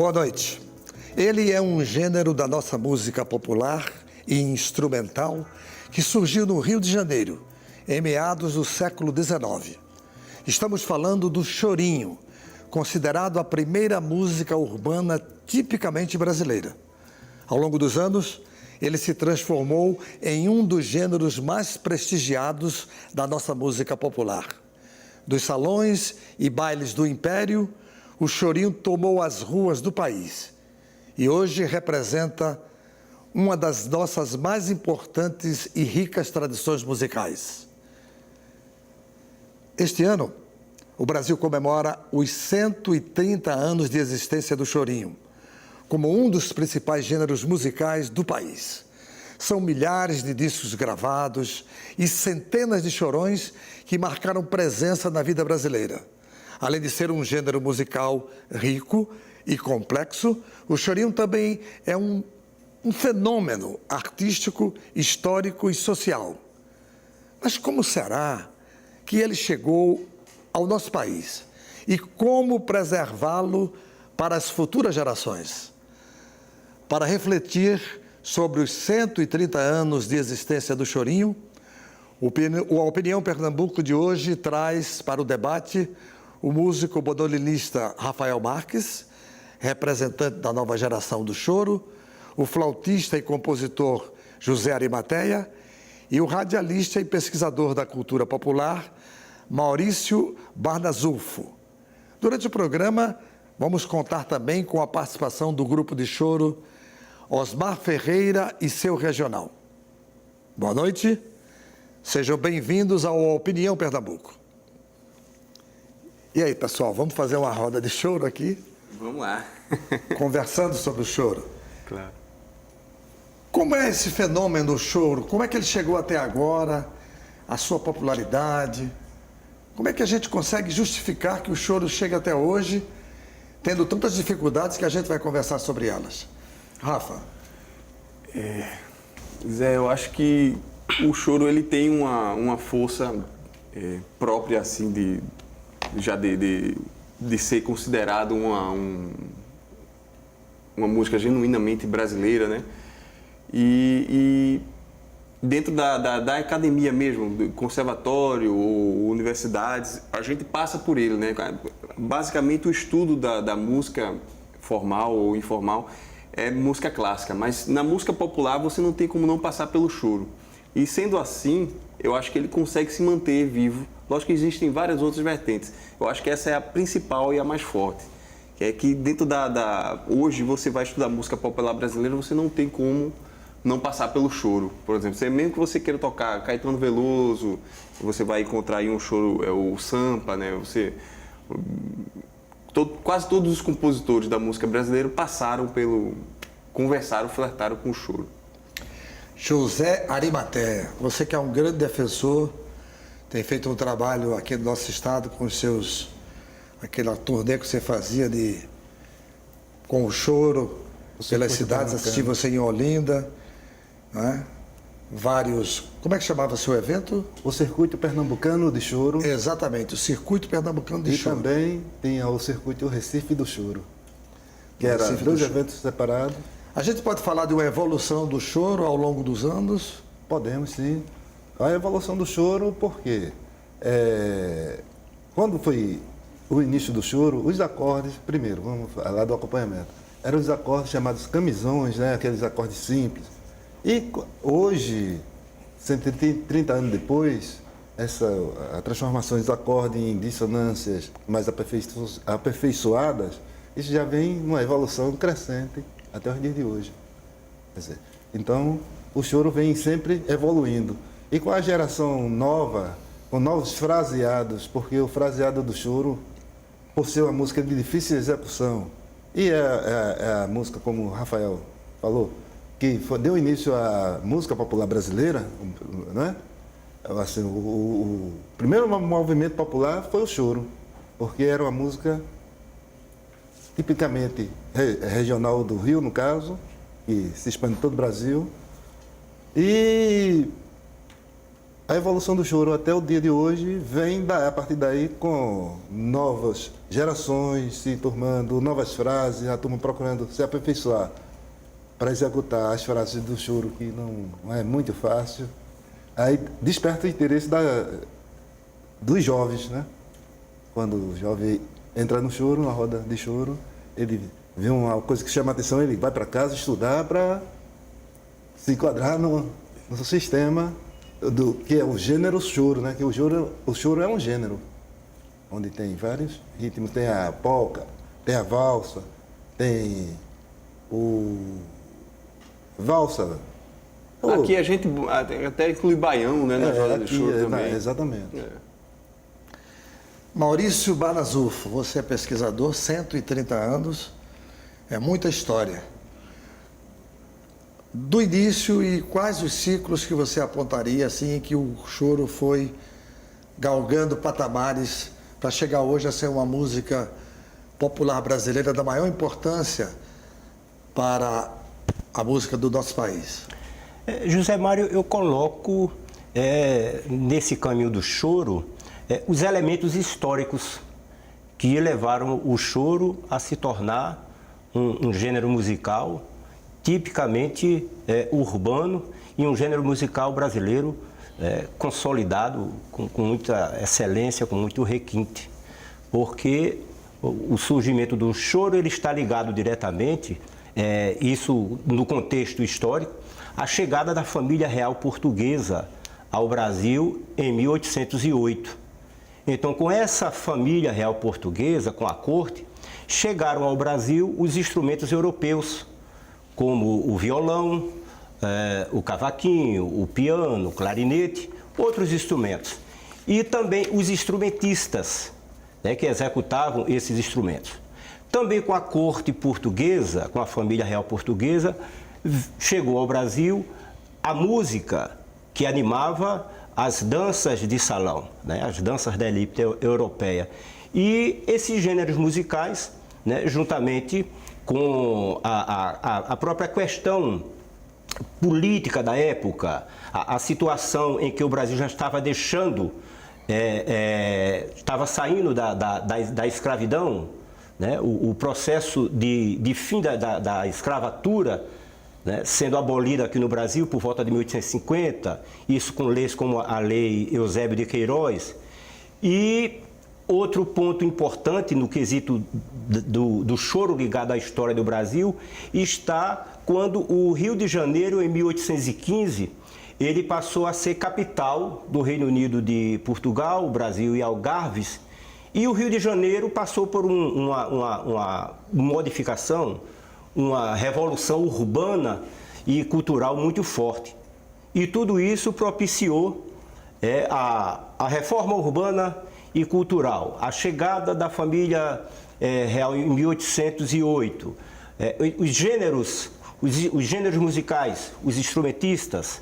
Boa noite. Ele é um gênero da nossa música popular e instrumental que surgiu no Rio de Janeiro, em meados do século XIX. Estamos falando do chorinho, considerado a primeira música urbana tipicamente brasileira. Ao longo dos anos, ele se transformou em um dos gêneros mais prestigiados da nossa música popular. Dos salões e bailes do Império, o chorinho tomou as ruas do país e hoje representa uma das nossas mais importantes e ricas tradições musicais. Este ano, o Brasil comemora os 130 anos de existência do chorinho, como um dos principais gêneros musicais do país. São milhares de discos gravados e centenas de chorões que marcaram presença na vida brasileira. Além de ser um gênero musical rico e complexo, o chorinho também é um fenômeno artístico, histórico e social. Mas como será que ele chegou ao nosso país? E como preservá-lo para as futuras gerações? Para refletir sobre os 130 anos de existência do chorinho, a Opinião Pernambuco de hoje traz para o debate o músico bandolinista Rafael Marques, representante da nova geração do choro, o flautista e compositor José Arimateia e o radialista e pesquisador da cultura popular Maurício Barnazulfo. Durante o programa, vamos contar também com a participação do grupo de choro Osmar Ferreira e seu regional. Boa noite, sejam bem-vindos ao Opinião Pernambuco. E aí, pessoal, vamos fazer uma roda de choro aqui? Vamos lá. Conversando sobre o choro. Claro. Como é esse fenômeno do choro? Como é que ele chegou até agora? A sua popularidade? Como é que a gente consegue justificar que o choro chega até hoje, tendo tantas dificuldades que a gente vai conversar sobre elas? Rafa? Zé, eu acho que o choro ele tem uma força própria assim de ser considerado uma música genuinamente brasileira, né? E dentro da academia mesmo, do conservatório ou universidades, a gente passa por ele, né? Basicamente o estudo da música formal ou informal é música clássica, mas na música popular você não tem como não passar pelo choro. E sendo assim, eu acho que ele consegue se manter vivo. Lógico que existem várias outras vertentes. Eu acho que essa é a principal e a mais forte. Que é que dentro hoje você vai estudar música popular brasileira, você não tem como não passar pelo choro. Por exemplo, mesmo que você queira tocar Caetano Veloso, você vai encontrar aí um choro, o Sampa, né? Quase todos os compositores da música brasileira conversaram, flertaram com o choro. José Arimateia, você que é um grande defensor, tem feito um trabalho aqui no nosso estado com aquela turnê que você fazia com o choro pelas cidades, assisti você em Olinda, né? Como é que chamava o seu evento? O Circuito Pernambucano de Choro. Exatamente, o Circuito Pernambucano de Choro. E também tinha o Circuito Recife do Choro, que eram dois eventos separados. A gente pode falar de uma evolução do choro ao longo dos anos? Podemos, sim. A evolução do choro, porque quando foi o início do choro, os acordes, primeiro, vamos falar do acompanhamento, eram os acordes chamados camisões, né? Aqueles acordes simples. E hoje, 130 anos depois, a transformação dos acordes em dissonâncias mais aperfeiçoadas, isso já vem numa evolução crescente até os dias de hoje. Quer dizer, então, o choro vem sempre evoluindo. E com a geração nova, com novos fraseados, porque o fraseado do choro, por ser uma música de difícil execução, e a música, como o Rafael falou, que deu início à música popular brasileira, né? Assim, o primeiro movimento popular foi o choro, porque era uma música tipicamente regional do Rio, no caso, que se expande em todo o Brasil. E A evolução do choro até o dia de hoje vem a partir daí com novas gerações se turmando, novas frases, a turma procurando se aperfeiçoar para executar as frases do choro, que não é muito fácil. Aí desperta o interesse dos jovens, né? Quando o jovem entra no choro, na roda de choro, ele vê uma coisa que chama a atenção, ele vai para casa estudar para se enquadrar no sistema do que é o gênero choro, né? Que o choro é um gênero, onde tem vários ritmos, tem a polca, tem a valsa, tem o valsa. Aqui a gente até inclui baião, né, na roda de choro também. Exatamente. Maurício Banazufo, você é pesquisador, 130 anos, é muita história. Do início e quais os ciclos que você apontaria assim que o choro foi galgando patamares para chegar hoje a ser uma música popular brasileira da maior importância para a música do nosso país? José Mário, eu coloco nesse caminho do choro os elementos históricos que levaram o choro a se tornar um gênero musical tipicamente urbano e um gênero musical brasileiro consolidado com muita excelência, com muito requinte, porque o surgimento do choro ele está ligado diretamente, isso no contexto histórico, à chegada da família real portuguesa ao Brasil em 1808. Então, com essa família real portuguesa, com a corte, chegaram ao Brasil os instrumentos europeus, como o violão, o cavaquinho, o piano, o clarinete, outros instrumentos. E também os instrumentistas, que executavam esses instrumentos. Também com a corte portuguesa, com a família real portuguesa, chegou ao Brasil a música que animava as danças de salão, as danças da elite europeia. E esses gêneros musicais, juntamente com a própria questão política da época, a situação em que o Brasil já estava deixando, estava saindo da escravidão, o processo de fim da escravatura, sendo abolida aqui no Brasil por volta de 1850, isso com leis como a Lei Eusébio de Queiroz. E outro ponto importante no quesito do choro ligado à história do Brasil está quando o Rio de Janeiro, em 1815, ele passou a ser capital do Reino Unido de Portugal, Brasil e Algarves, e o Rio de Janeiro passou por uma modificação, uma revolução urbana e cultural muito forte. E tudo isso propiciou a reforma urbana e cultural, a chegada da família real em 1808, os gêneros musicais, os instrumentistas,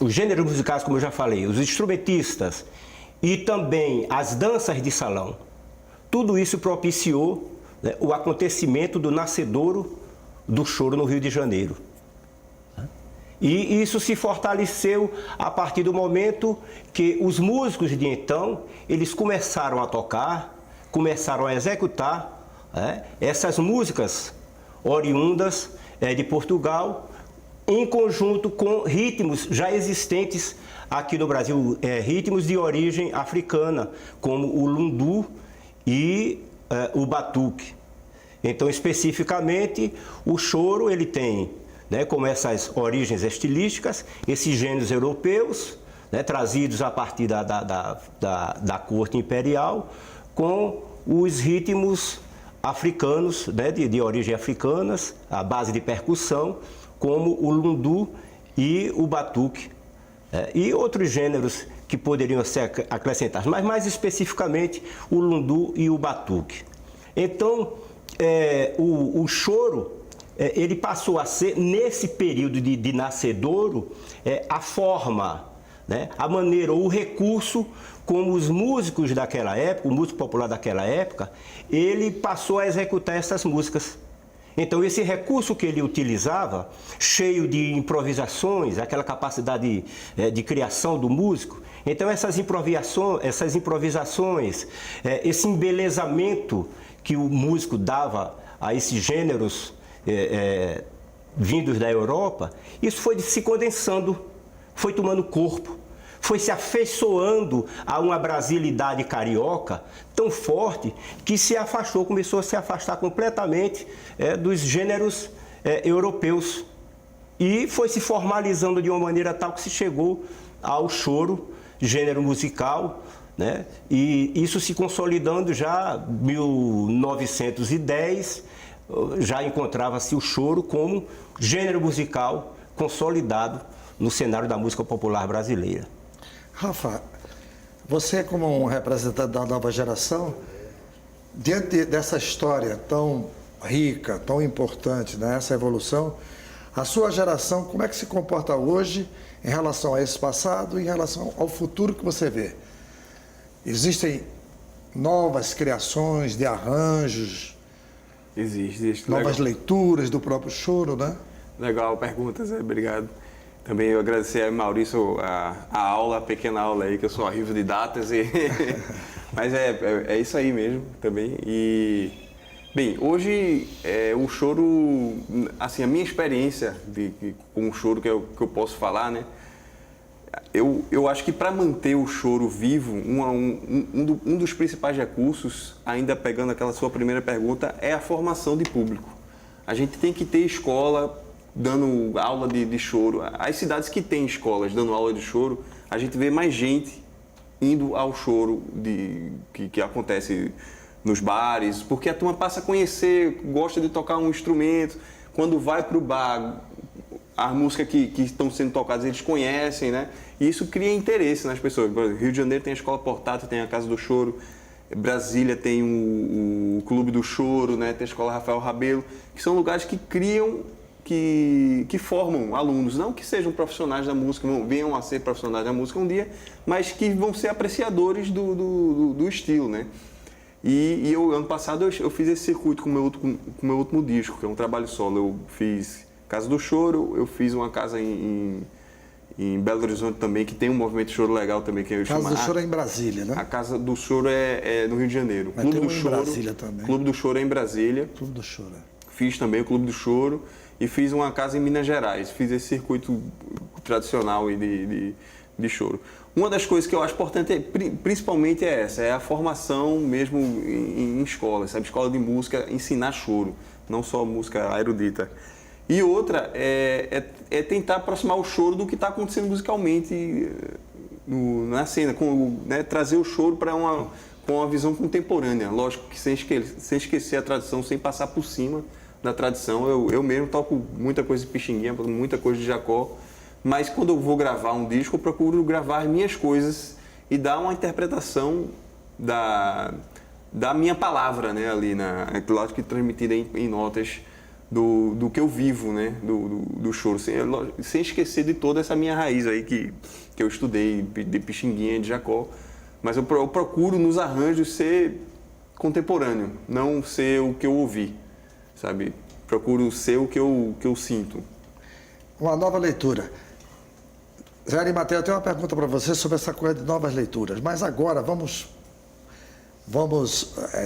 os gêneros musicais, como eu já falei, os instrumentistas e também as danças de salão. Tudo isso propiciou o acontecimento do nascedouro do choro no Rio de Janeiro. E isso se fortaleceu a partir do momento que os músicos de então, eles começaram a tocar, começaram a executar essas músicas oriundas de Portugal, em conjunto com ritmos já existentes aqui no Brasil, ritmos de origem africana, como o lundu e o batuque. Então, especificamente, o choro ele tem como essas origens estilísticas, esses gêneros europeus, trazidos a partir da corte imperial, com os ritmos africanos, de origem africanas, à base de percussão, como o lundu e o batuque, e outros gêneros que poderiam ser acrescentados, mas mais especificamente o lundu e o batuque. Então, o choro ele passou a ser, nesse período de nascedouro, a forma, a maneira ou o recurso como os músicos daquela época, o músico popular daquela época, ele passou a executar essas músicas. Então, esse recurso que ele utilizava, cheio de improvisações, aquela capacidade de criação do músico, então essas improvisações, esse embelezamento que o músico dava a esses gêneros vindos da Europa, isso foi se condensando, foi tomando corpo, foi se afeiçoando a uma brasilidade carioca tão forte que se afastou, começou a se afastar completamente dos gêneros europeus. E foi se formalizando de uma maneira tal que se chegou ao choro, gênero musical, né? E isso se consolidando já em 1910, já encontrava-se o choro como gênero musical consolidado no cenário da música popular brasileira. Rafa, você como um representante da nova geração, diante dessa história tão rica, tão importante, né, essa evolução, a sua geração, como é que se comporta hoje em relação a esse passado e em relação ao futuro que você vê? Existem novas criações de arranjos, Existe. novas leituras do próprio choro, né? Legal, pergunta, Zé, obrigado. Também eu agradecer ao Maurício a aula, a pequena aula aí, que eu sou horrível de datas, mas é isso aí mesmo também. E, bem, hoje o choro, assim, a minha experiência com o choro que eu posso falar, né? Eu acho que para manter o choro vivo, um dos principais recursos, ainda pegando aquela sua primeira pergunta, é a formação de público. A gente tem que ter escola dando aula de choro. As cidades que têm escolas dando aula de choro, a gente vê mais gente indo ao choro que acontece nos bares, porque a turma passa a conhecer, gosta de tocar um instrumento. Quando vai para o bar, as músicas que estão sendo tocadas eles conhecem, né? E isso cria interesse nas pessoas. Rio de Janeiro tem a Escola Portátil, tem a Casa do Choro. Brasília tem o Clube do Choro, né? Tem a Escola Rafael Rabelo, que são lugares que criam, que formam alunos, não que sejam profissionais da música, venham a ser profissionais da música um dia, mas que vão ser apreciadores do estilo, né? E eu, ano passado, eu fiz esse circuito com o meu último disco, que é um trabalho solo. Eu fiz Casa do Choro, eu fiz uma casa em Belo Horizonte também, que tem um movimento de choro legal também. Que eu Casa do Choro é em Brasília, né? A Casa do Choro é no Rio de Janeiro. Mas Clube tem do um em Choro, Brasília também. Clube do Choro é em Brasília. Clube do Choro. Fiz também o Clube do Choro e fiz uma casa em Minas Gerais. Fiz esse circuito tradicional de choro. Uma das coisas que eu acho importante, principalmente, é essa, é a formação mesmo em escolas, sabe? Escola de música, ensinar choro, não só música erudita. E outra é tentar aproximar o choro do que está acontecendo musicalmente na cena, né? Trazer o choro para com uma visão contemporânea, lógico que sem esquecer a tradição, sem passar por cima da tradição. Eu mesmo toco muita coisa de Pixinguinha, muita coisa de Jacó, mas quando eu vou gravar um disco, eu procuro gravar as minhas coisas e dar uma interpretação da minha palavra, né, ali, lógico que transmitida em notas do que eu vivo, né, do choro, sem esquecer de toda essa minha raiz aí que eu estudei, de Pixinguinha, de Jacó. Mas eu procuro nos arranjos ser contemporâneo, não ser o que eu ouvi, sabe? Procuro ser o que eu sinto. Uma nova leitura. Zé Arimateia, eu tenho uma pergunta para você sobre essa coisa de novas leituras, mas agora vamos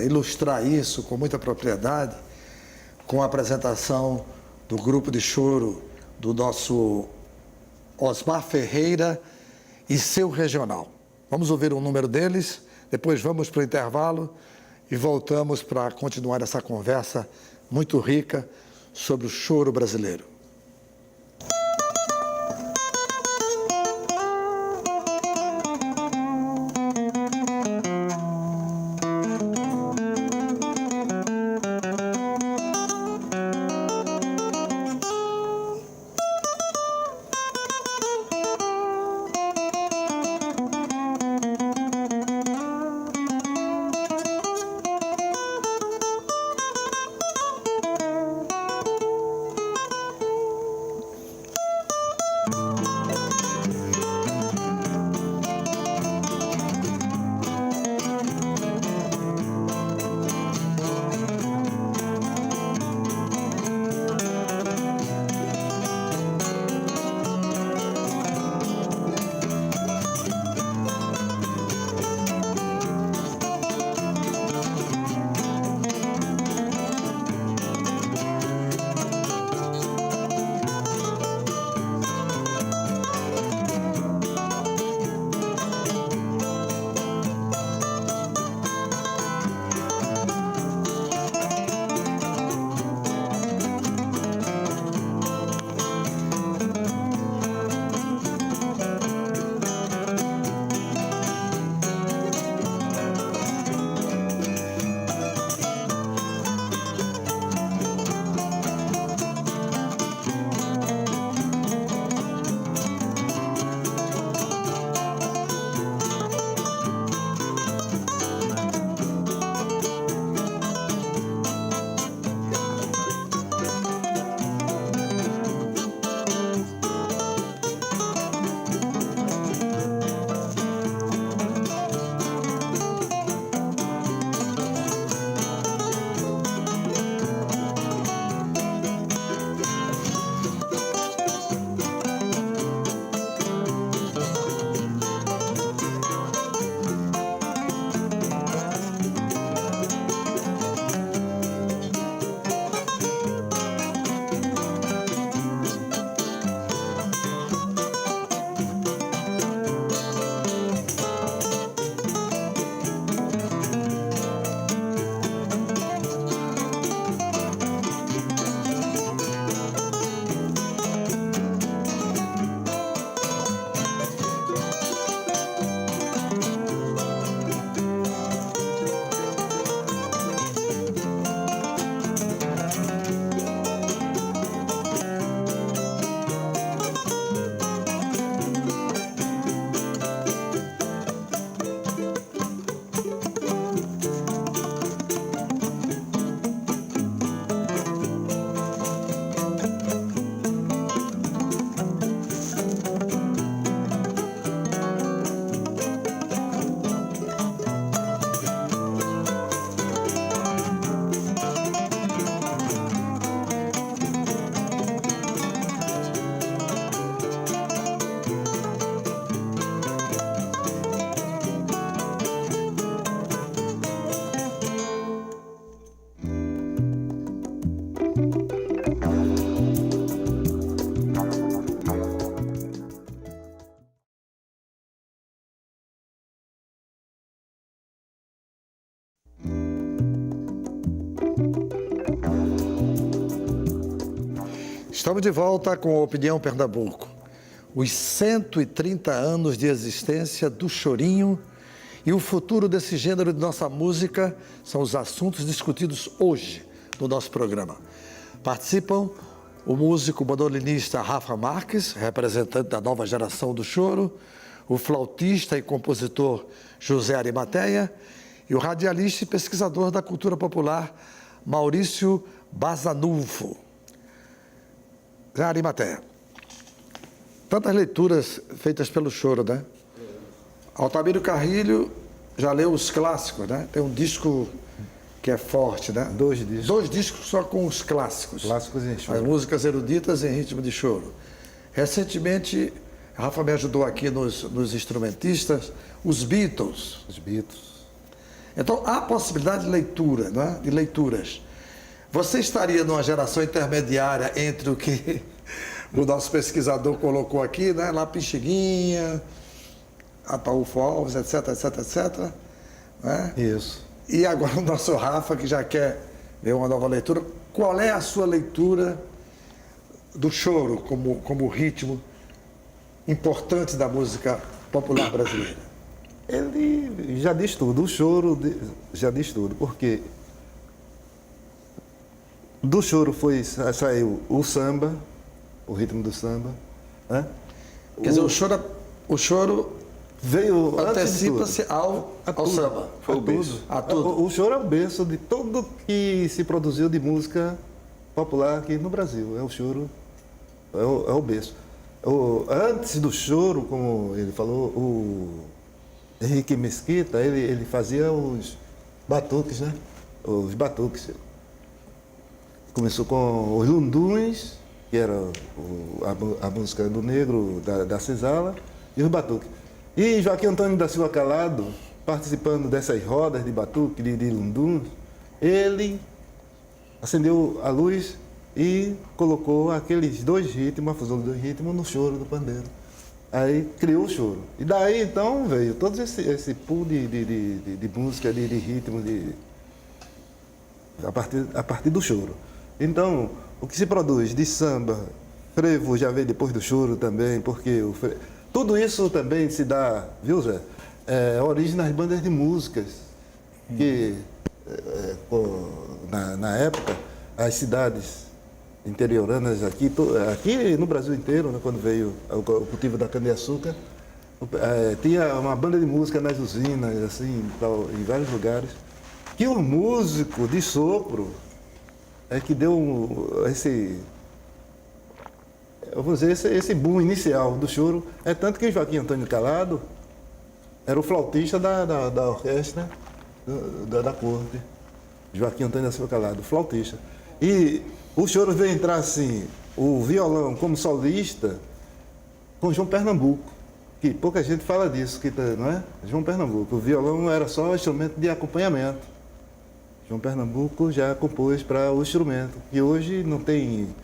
ilustrar isso com muita propriedade com a apresentação do grupo de choro do nosso Osmar Ferreira e seu regional. Vamos ouvir um número deles, depois vamos para o intervalo e voltamos para continuar essa conversa muito rica sobre o choro brasileiro. Estamos de volta com a Opinião Pernambuco. Os 130 anos de existência do chorinho e o futuro desse gênero de nossa música são os assuntos discutidos hoje no nosso programa. Participam o músico bandolinista Rafa Marques, representante da nova geração do choro, o flautista e compositor José Arimateia e o radialista e pesquisador da cultura popular Maurício Basanulfo. Zé Arimateia, tantas leituras feitas pelo choro, né? Altamiro Carrilho já leu os clássicos, né? Tem um disco que é forte, né? 2 discos. 2 discos só com os clássicos. Clássicos em choro. As músicas eruditas em ritmo de choro. Recentemente, Rafa me ajudou aqui nos instrumentistas, os Beatles. Os Beatles. Então, há possibilidade de leitura, né? De leituras. Você estaria numa geração intermediária entre o que o nosso pesquisador colocou aqui, né? Lá Pixinguinha, Ataúfo Alves, etc, etc, etc. Né? Isso. E agora o nosso Rafa, que já quer ver uma nova leitura. Qual é a sua leitura do choro como ritmo importante da música popular brasileira? Ele já diz tudo, o choro já diz tudo, porque do choro saiu o samba, o ritmo do samba, né? Quer dizer, o choro veio antecipa-se ao samba. Foi o berço. A tudo. O choro é o berço de tudo que se produziu de música popular aqui no Brasil. É o choro, é o berço. Antes do choro, como ele falou, o Henrique Mesquita, ele fazia os batuques, né? Os batuques. Começou com os lunduns, que era a música do negro da senzala, e os batuques. E Joaquim Antônio da Silva Calado, participando dessas rodas de batuque, de lunduns, ele acendeu a luz e colocou aqueles 2 ritmos, a fusão dos 2 ritmos no choro do pandeiro. Aí criou o choro. E daí então veio todo esse pool de música, de ritmo, a partir do choro. Então, o que se produz de samba, frevo já veio depois do choro também, porque tudo isso também se dá, viu Zé? Origem nas bandas de músicas, que na época as cidades interioranas aqui no Brasil inteiro, né, quando veio o cultivo da cana-de-açúcar, tinha uma banda de música nas usinas, assim, em vários lugares, que o músico de sopro é que deu esse boom inicial do choro. É tanto que Joaquim Antônio Calado era o flautista da orquestra da corte. Joaquim Antônio da Silva Calado, flautista. E o choro veio entrar assim, o violão como solista, com João Pernambuco, que pouca gente fala disso, não é? João Pernambuco. O violão era só instrumento de acompanhamento. João Pernambuco já compôs para o instrumento. E hoje não tem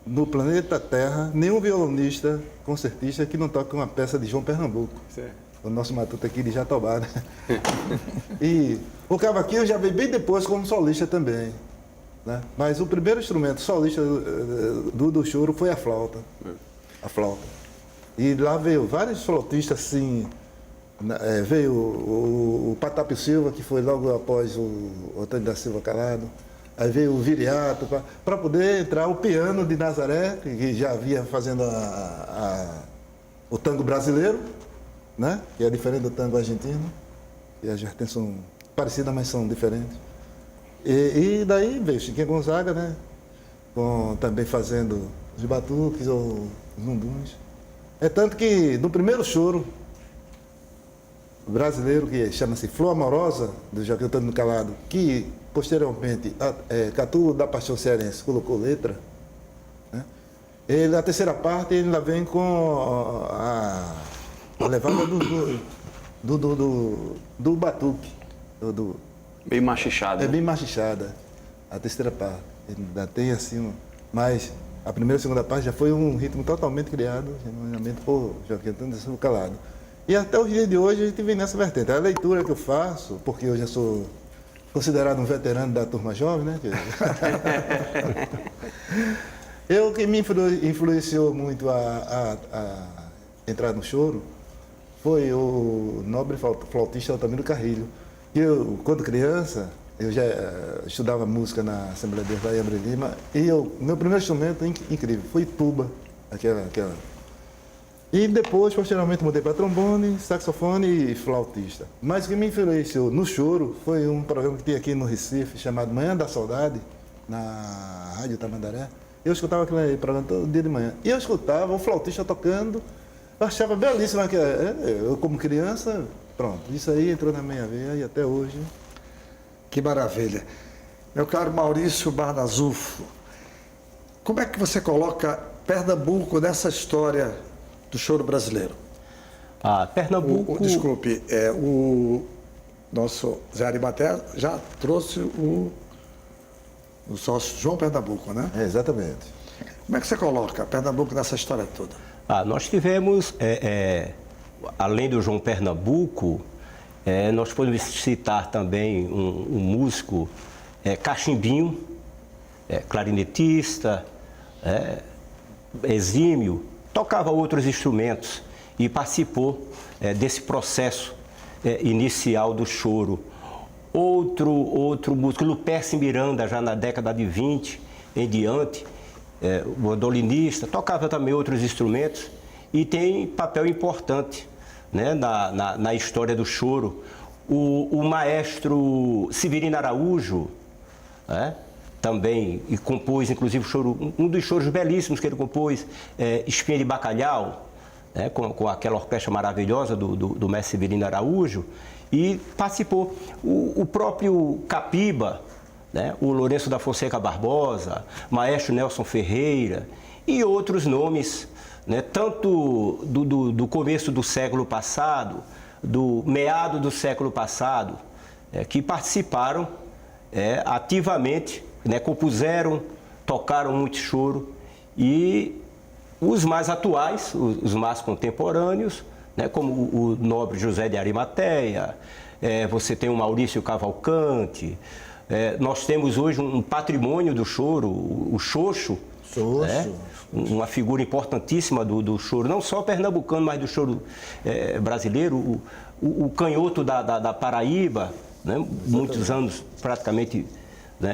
no planeta Terra nenhum violonista, concertista que não toque uma peça de João Pernambuco. Certo. O nosso matuto aqui de Jatobá, né? E o cavaquinho já veio bem depois como solista também, né? Mas o primeiro instrumento solista do choro foi a flauta. A flauta. E lá veio vários flautistas assim. Veio o Patápio Silva, que foi logo após o Antônio da Silva Calado. Aí veio o Viriato, para poder entrar o piano de Nazaré, que já havia fazendo o tango brasileiro, né? Que é diferente do tango argentino. E as vertentes são parecidas, mas são diferentes. E daí veio Chiquinho Gonzaga, né? Também fazendo os batuques ou os lunduns. É tanto que no primeiro choro brasileiro, que chama-se Flor Amorosa, do Joaquim Antônio Calado, que posteriormente Catu da Paixão Cearense colocou letra, né? A terceira parte ele ainda vem com a levada do batuque. Bem machichada. É bem machichada a terceira parte. Ainda tem assim, mas a primeira e a segunda parte já foi um ritmo totalmente criado, genuinamente por Joaquim Antônio da Silva Calado. E até os dias de hoje a gente vem nessa vertente. A leitura que eu faço, porque eu já sou considerado um veterano da turma jovem, né? Eu que me influenciou muito a entrar no choro foi o nobre flautista Altamiro Carrilho. Eu, quando criança, eu já estudava música na Assembleia de Deus lá em Abre Lima, e meu primeiro instrumento incrível foi tuba, aquela. E depois, posteriormente, mudei para trombone, saxofone e flautista. Mas o que me influenciou no choro foi um programa que tem aqui no Recife, chamado Manhã da Saudade, na Rádio Tamandaré. Eu escutava aquele programa todo dia de manhã. E eu escutava o flautista tocando, eu achava belíssimo. Eu, como criança, pronto, isso aí entrou na minha veia e até hoje. Que maravilha. Meu caro Maurício Barnazufo, como é que você coloca Pernambuco nessa história do choro brasileiro? Pernambuco... Desculpe, o nosso Zé Arimatea já trouxe o sócio João Pernambuco, né? Exatamente. Como é que você coloca Pernambuco nessa história toda? Nós tivemos, além do João Pernambuco, nós podemos citar também um músico, cachimbinho, clarinetista, exímio, tocava outros instrumentos e participou desse processo inicial do choro. Outro músico, Luperce Miranda, já na década de 20 em diante, bandolinista, tocava também outros instrumentos e tem papel importante, né, na história do choro. O maestro Severino Araújo, também, e compôs inclusive o choro, um dos choros belíssimos que ele compôs, Espinha de Bacalhau, com aquela orquestra maravilhosa do mestre Severino Araújo, e participou. O próprio Capiba, o Lourenço da Fonseca Barbosa, maestro Nelson Ferreira e outros nomes, tanto do começo do século passado, do meado do século passado, que participaram ativamente, compuseram, tocaram muito choro, e os mais atuais, os mais contemporâneos, como o nobre José de Arimateia, você tem o Maurício Cavalcante, nós temos hoje um patrimônio do choro, o Xoxo, uma figura importantíssima do choro, não só pernambucano, mas do choro brasileiro, o Canhoto da Paraíba, muitos anos praticamente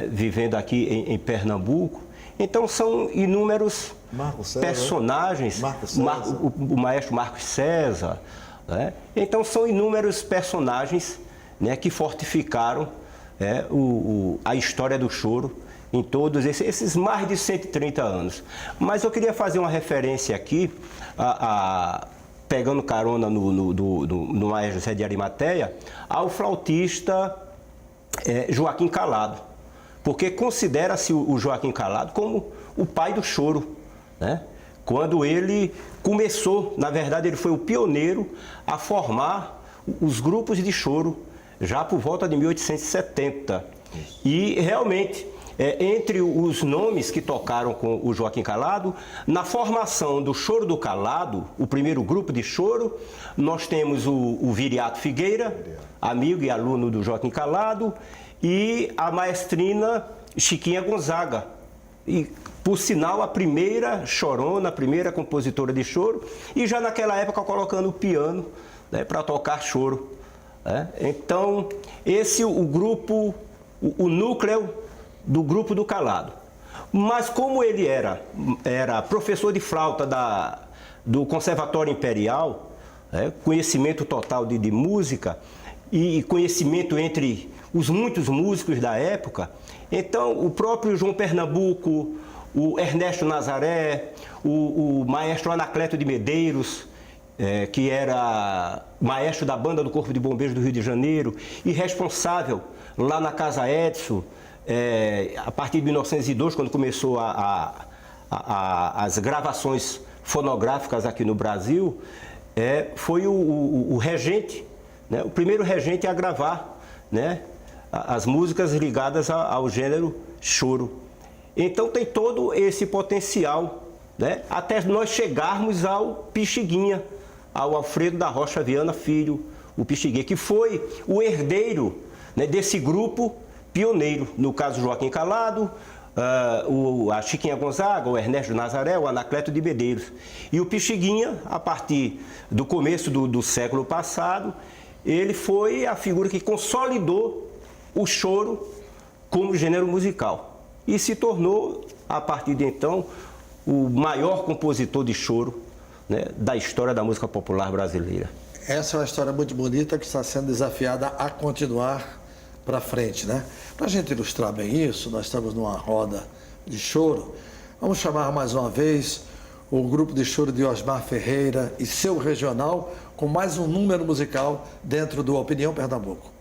vivendo aqui em Pernambuco. Então são inúmeros personagens, o maestro Marcos César, então são inúmeros personagens que fortificaram a história do choro em todos esses mais de 130 anos. Mas eu queria fazer uma referência aqui, pegando carona no maestro José de Arimateia, ao flautista Joaquim Calado, porque considera-se o Joaquim Calado como o pai do choro, Quando ele começou, na verdade ele foi o pioneiro a formar os grupos de choro, já por volta de 1870. E realmente, entre os nomes que tocaram com o Joaquim Calado, na formação do Choro do Calado, o primeiro grupo de choro, nós temos o Viriato Figueira, amigo e aluno do Joaquim Calado, e a maestrina Chiquinha Gonzaga. E, por sinal, a primeira chorona, a primeira compositora de choro, e já naquela época colocando o piano para tocar choro. Então, esse o grupo, o núcleo do grupo do Calado. Mas como ele era professor de flauta do Conservatório Imperial, conhecimento total de música e conhecimento entre os muitos músicos da época, então o próprio João Pernambuco, o Ernesto Nazaré, o maestro Anacleto de Medeiros, que era maestro da banda do Corpo de Bombeiros do Rio de Janeiro e responsável lá na Casa Edson, a partir de 1902, quando começou as gravações fonográficas aqui no Brasil, foi o regente, o primeiro regente a gravar as músicas ligadas ao gênero choro. Então tem todo esse potencial, até nós chegarmos ao Pixinguinha, ao Alfredo da Rocha Viana Filho, o Pixinguinha, que foi o herdeiro desse grupo pioneiro, no caso Joaquim Calado, a Chiquinha Gonzaga, o Ernesto Nazaré, o Anacleto de Medeiros. E o Pixinguinha, a partir do começo do século passado, ele foi a figura que consolidou o choro como gênero musical. E se tornou, a partir de então, o maior compositor de choro, né, da história da música popular brasileira. Essa é uma história muito bonita que está sendo desafiada a continuar para frente, né? Para a gente ilustrar bem isso, nós estamos numa roda de choro. Vamos chamar mais uma vez o grupo de choro de Osmar Ferreira e seu regional com mais um número musical dentro do Opinião Pernambuco.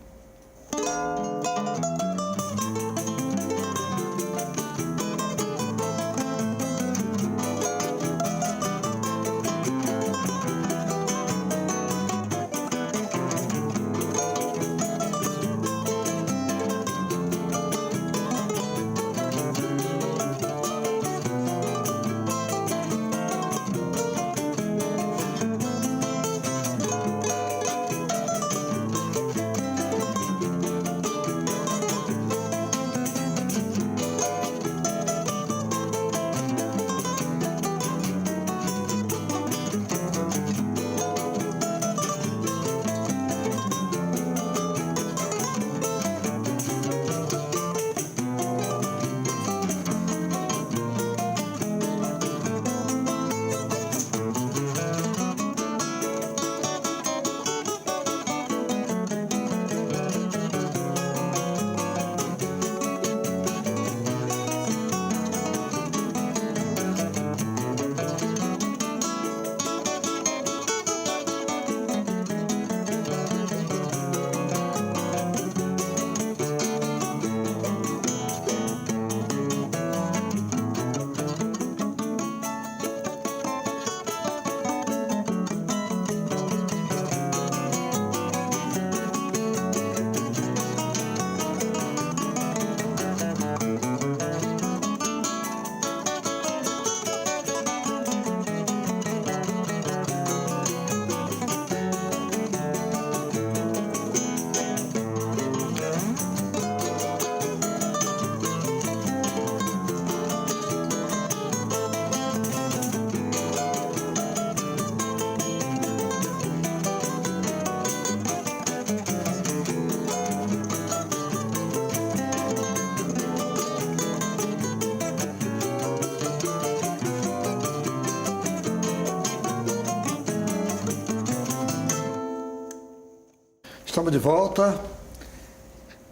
Estamos de volta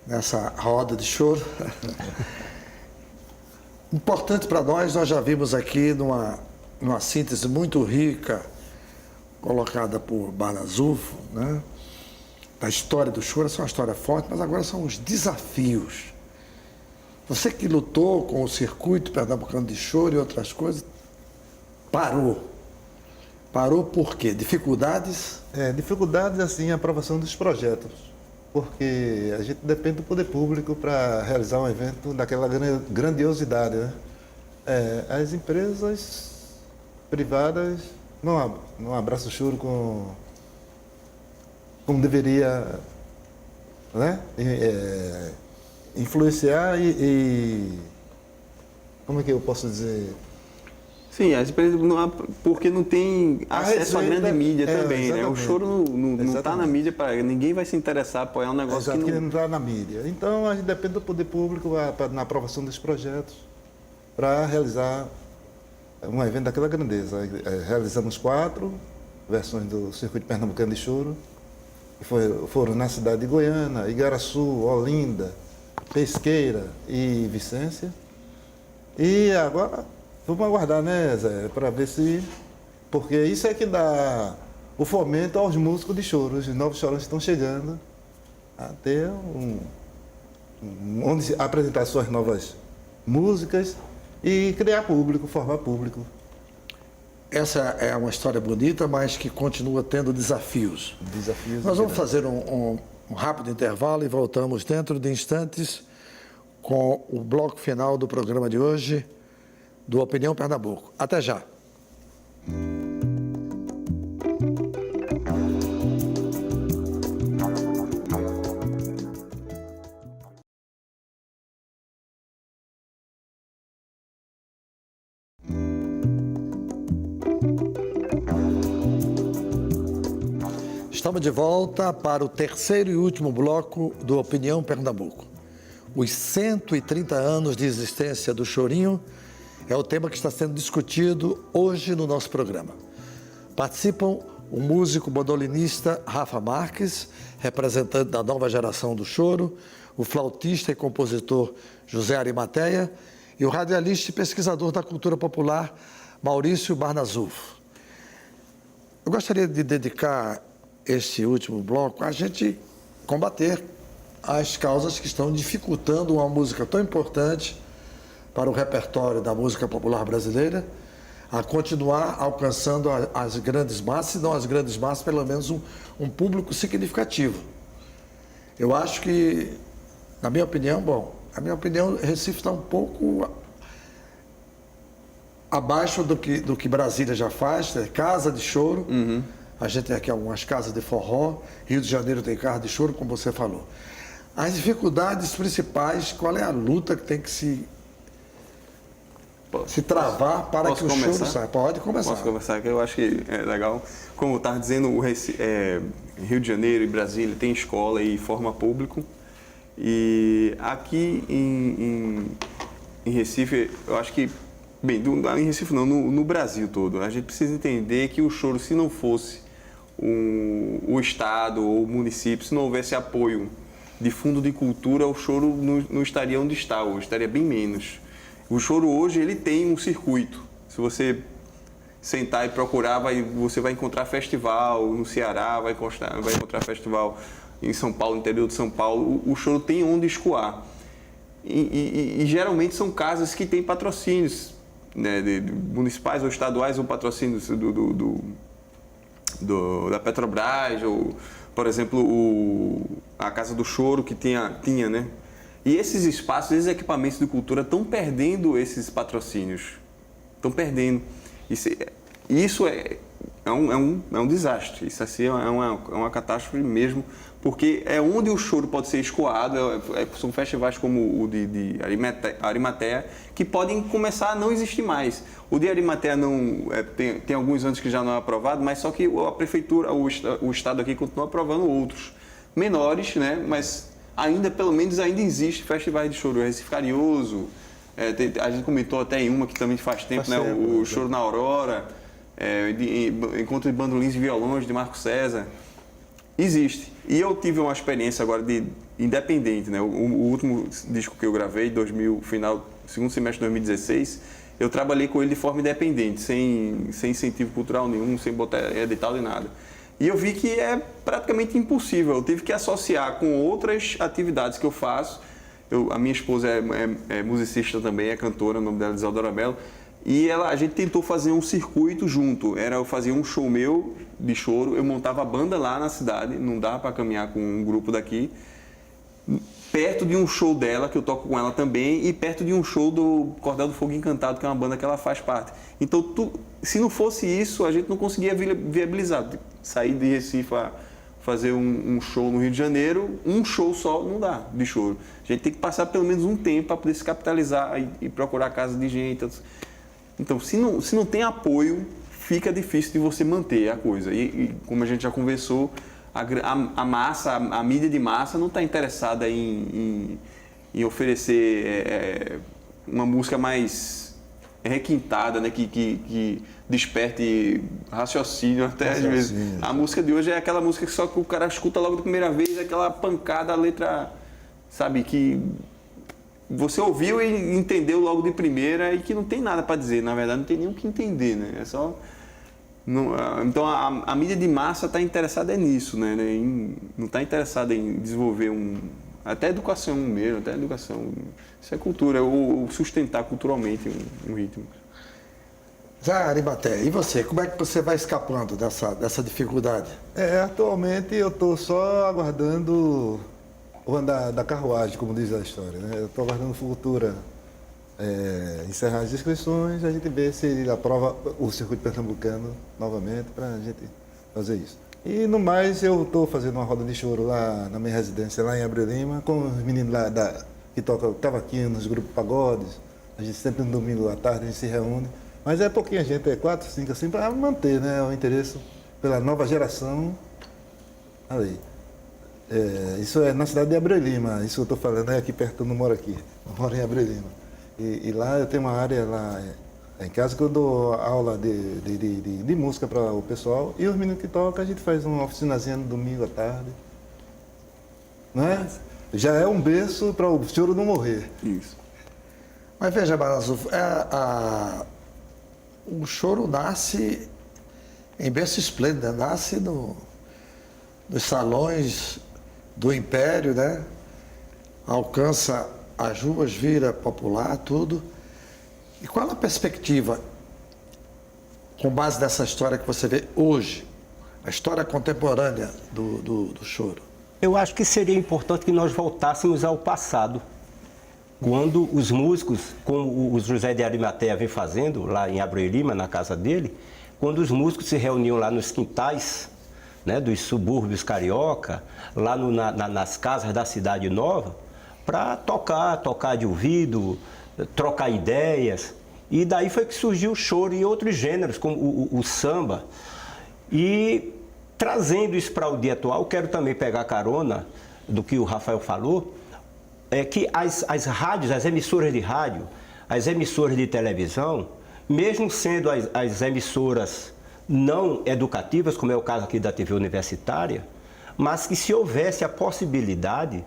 nessa roda de choro. Importante para nós já vimos aqui numa síntese muito rica, colocada por Barazufo, né? Da história do choro. Essa é uma história forte, mas agora são os desafios. Você que lutou com o circuito pernambucano de choro e outras coisas, parou. Parou por quê? Dificuldades? Dificuldades, assim, a aprovação dos projetos, porque a gente depende do poder público para realizar um evento daquela grandiosidade, né? As empresas privadas não abraçam o choro como deveria, né? Influenciar como é que eu posso dizer? Sim, as empresas porque não tem acesso à grande mídia também, né? O choro não está na mídia, ninguém vai se interessar a apoiar um negócio que não está na mídia. Então, a gente depende do poder público na aprovação dos projetos para realizar um evento daquela grandeza. Realizamos 4 versões do Circuito Pernambucano de Choro, que foram na cidade de Goiânia, Igaraçu, Olinda, Pesqueira e Vicência. E agora vamos aguardar, né, Zé, para ver se... Porque isso é que dá o fomento aos músicos de choro. Os novos chorões estão chegando a ter onde apresentar suas novas músicas e criar público, formar público. Essa é uma história bonita, mas que continua tendo desafios. Nós vamos fazer um rápido intervalo e voltamos dentro de instantes com o bloco final do programa de hoje, do Opinião Pernambuco. Até já. Estamos de volta para o terceiro e último bloco do Opinião Pernambuco. Os 130 anos de existência do Chorinho é o tema que está sendo discutido hoje no nosso programa. Participam o músico bandolinista Rafa Marques, representante da nova geração do choro, o flautista e compositor José Arimateia e o radialista e pesquisador da cultura popular Maurício Barnazufo. Eu gostaria de dedicar este último bloco a gente combater as causas que estão dificultando uma música tão importante para o repertório da música popular brasileira a continuar alcançando as grandes massas, se não as grandes massas, pelo menos um público significativo. Eu acho que, na minha opinião, Recife está um pouco abaixo do que Brasília já faz, né? Casa de choro. Uhum. A gente tem aqui algumas casas de forró, Rio de Janeiro tem casa de choro, como você falou. As dificuldades principais, qual é a luta que tem que se travar para que o choro saia? Pode começar. Posso começar, que eu acho que é legal. Como eu estava dizendo, Rio de Janeiro e Brasília tem escola e forma público. E aqui em Recife, eu acho que, em Recife não, no Brasil todo, a gente precisa entender que o choro, se não fosse o Estado ou o município, se não houvesse apoio de fundo de cultura, o choro não estaria onde está hoje, estaria bem menos. O choro hoje, ele tem um circuito. Se você sentar e procurar, você vai encontrar festival no Ceará, vai encontrar festival em São Paulo, no interior de São Paulo. O choro tem onde escoar. E geralmente são casas que têm patrocínios, né, de municipais ou estaduais, ou patrocínios da Petrobras, ou, por exemplo, a Casa do Choro, que tinha, né? E esses espaços, esses equipamentos de cultura estão perdendo esses patrocínios. Estão perdendo. Isso é um desastre. Isso assim, é uma catástrofe mesmo, porque é onde o choro pode ser escoado. São festivais como o de Arimateia, que podem começar a não existir mais. O de Arimateia tem alguns anos que já não é aprovado, mas só que a prefeitura, o Estado aqui continua aprovando outros. Menores, né? Mas pelo menos ainda existe festivais de choro. O Recife Carioso, a gente comentou até em uma que também faz tempo, né? O Choro na Aurora, Encontro de Bandolins e Violões, de Marco César. Existe. E eu tive uma experiência agora de independente, né? O último disco que eu gravei, segundo semestre de 2016, eu trabalhei com ele de forma independente, sem incentivo cultural nenhum, sem botar edital de nada. E eu vi que é praticamente impossível. Eu tive que associar com outras atividades que eu faço. A minha esposa é musicista também, é cantora, o nome dela é Isadora Mello. E a gente tentou fazer um circuito junto. Eu fazia um show meu de choro, eu montava a banda lá na cidade, não dava para caminhar com um grupo daqui, perto de um show dela, que eu toco com ela também, e perto de um show do Cordel do Fogo Encantado, que é uma banda que ela faz parte. Então, se não fosse isso, a gente não conseguia viabilizar. Sair de Recife a fazer um show no Rio de Janeiro, um show só não dá de choro. A gente tem que passar pelo menos um tempo para poder se capitalizar e procurar casa de gente. Então, se não tem apoio, fica difícil de você manter a coisa. E como a gente já conversou, a massa, a mídia de massa não está interessada em oferecer uma música mais requintada, né? Que desperte raciocínio até às vezes. A música de hoje é aquela música que só que o cara escuta logo da primeira vez, aquela pancada, a letra, sabe, que você ouviu e entendeu logo de primeira e que não tem nada para dizer, na verdade não tem nem o que entender, né? É só... Então a mídia de massa está interessada nisso, né? Não está interessada em desenvolver até educação mesmo, isso é cultura, ou sustentar culturalmente um ritmo. Zé Arimateia, e você? Como é que você vai escapando dessa dificuldade? Atualmente eu estou só aguardando o andar da carruagem, como diz a história, né? Eu estou aguardando Futura encerrar as inscrições, a gente vê se ele aprova o circuito pernambucano novamente para a gente fazer isso. E no mais, eu estou fazendo uma roda de choro lá na minha residência, lá em Abreu Lima, com os meninos lá que tocam cavaquinho nos grupos pagodes. A gente sempre no domingo à tarde a gente se reúne. Mas é pouquinha gente, 4, 5 assim, para manter, né, o interesse pela nova geração Ali. Isso é na cidade de Abreu Lima, isso eu estou falando é aqui perto, eu não moro aqui, eu moro em Abreu Lima. E lá eu tenho uma área lá em casa que eu dou aula de música para o pessoal e os meninos que tocam, a gente faz uma oficinazinha no domingo à tarde. Não é? Já é um berço para o choro não morrer. Isso. Mas veja, Barazufo, o choro nasce em berço esplêndido, né? Nasce nos salões do Império, né? Alcança as ruas, vira popular, tudo. E qual a perspectiva, com base nessa história que você vê hoje, a história contemporânea do choro? Eu acho que seria importante que nós voltássemos ao passado, quando os músicos, como o José de Arimateia vem fazendo lá em Abreu Lima, na casa dele, quando os músicos se reuniam lá nos quintais, né, dos subúrbios carioca, lá nas casas da Cidade Nova, para tocar de ouvido, trocar ideias. E daí foi que surgiu o choro e outros gêneros, como o samba. E trazendo isso para o dia atual, quero também pegar carona do que o Rafael falou, é que as rádios, as emissoras de rádio, as emissoras de televisão, mesmo sendo as emissoras não educativas, como é o caso aqui da TV universitária, mas que se houvesse a possibilidade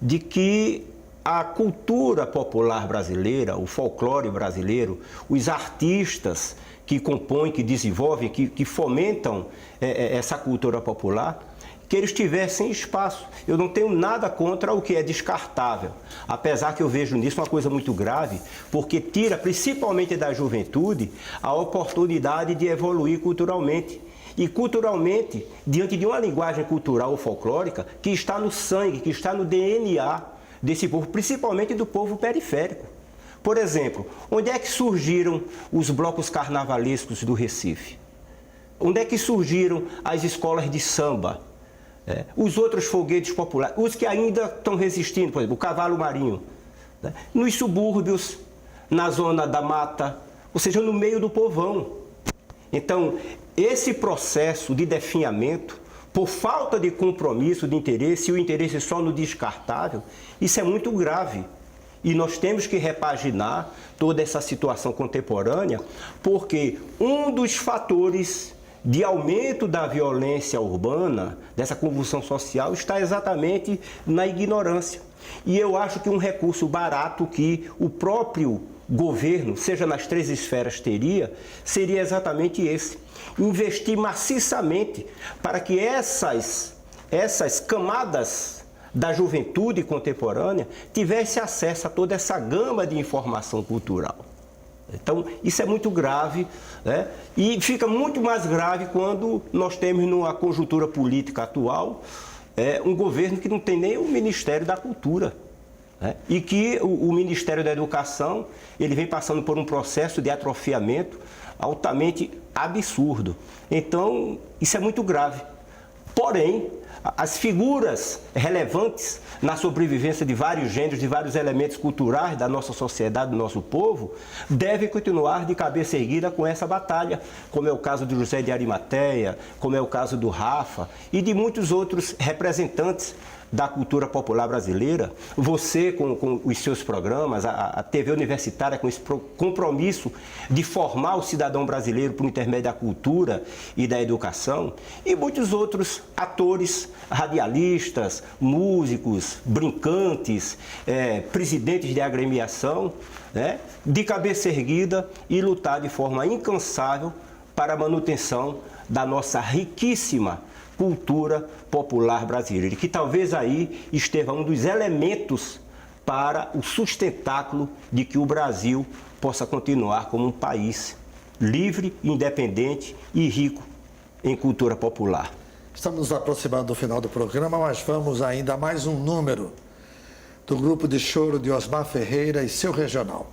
de que a cultura popular brasileira, o folclore brasileiro, os artistas que compõem, que desenvolvem, que fomentam essa cultura popular, que eles tivessem espaço. Eu não tenho nada contra o que é descartável, apesar que eu vejo nisso uma coisa muito grave, porque tira, principalmente da juventude, a oportunidade de evoluir culturalmente. E culturalmente, diante de uma linguagem cultural ou folclórica que está no sangue, que está no DNA desse povo, principalmente do povo periférico. Por exemplo, onde é que surgiram os blocos carnavalescos do Recife? Onde é que surgiram as escolas de samba? Os outros foguetes populares, os que ainda estão resistindo, por exemplo, o cavalo marinho, né? Nos subúrbios, na zona da mata, ou seja, no meio do povão. Então, esse processo de definhamento, por falta de compromisso, de interesse, e o interesse só no descartável, isso é muito grave. E nós temos que repaginar toda essa situação contemporânea, porque um dos fatores de aumento da violência urbana, dessa convulsão social, está exatamente na ignorância. E eu acho que um recurso barato que o próprio governo, seja nas 3 esferas, teria, seria exatamente esse. Investir maciçamente para que essas camadas da juventude contemporânea tivessem acesso a toda essa gama de informação cultural. Então, isso é muito grave, né? E fica muito mais grave quando nós temos, numa conjuntura política atual, um governo que não tem nem o Ministério da Cultura, né? E que o Ministério da Educação ele vem passando por um processo de atrofiamento altamente absurdo. Então, isso é muito grave. Porém, as figuras relevantes na sobrevivência de vários gêneros, de vários elementos culturais da nossa sociedade, do nosso povo, devem continuar de cabeça erguida com essa batalha, como é o caso de José de Arimateia, como é o caso do Rafa e de muitos outros representantes da cultura popular brasileira. Você com os seus programas, a TV universitária com esse compromisso de formar o cidadão brasileiro por intermédio da cultura e da educação, e muitos outros atores, radialistas, músicos, brincantes, presidentes de agremiação, né, de cabeça erguida e lutar de forma incansável para a manutenção da nossa riquíssima cultura popular brasileira, que talvez aí esteja um dos elementos para o sustentáculo de que o Brasil possa continuar como um país livre, independente e rico em cultura popular. Estamos nos aproximando do final do programa, mas vamos ainda a mais um número do grupo de choro de Osmar Ferreira e seu regional.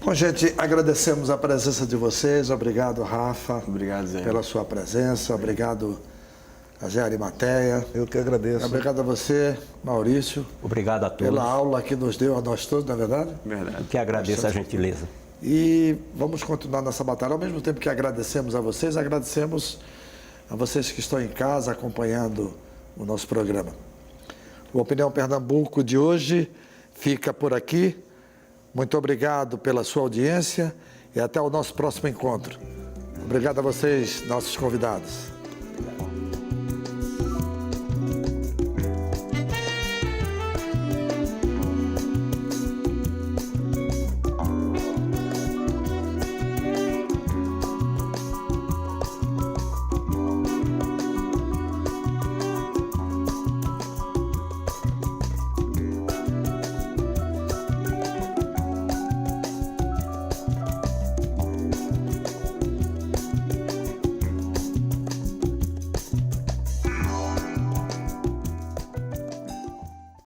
Bom, gente, agradecemos a presença de vocês. Obrigado, Rafa. Obrigado, Zé. Pela sua presença. Obrigado a Zé Arimateia. Eu que agradeço. Obrigado a você, Maurício, Obrigado a todos. pela aula que nos deu a nós todos, não é verdade? Verdade. Que agradeço a gentileza. E vamos continuar nessa batalha. Ao mesmo tempo que agradecemos a vocês que estão em casa acompanhando o nosso programa. O Opinião Pernambuco de hoje fica por aqui. Muito obrigado pela sua audiência e até o nosso próximo encontro. Obrigado a vocês, nossos convidados.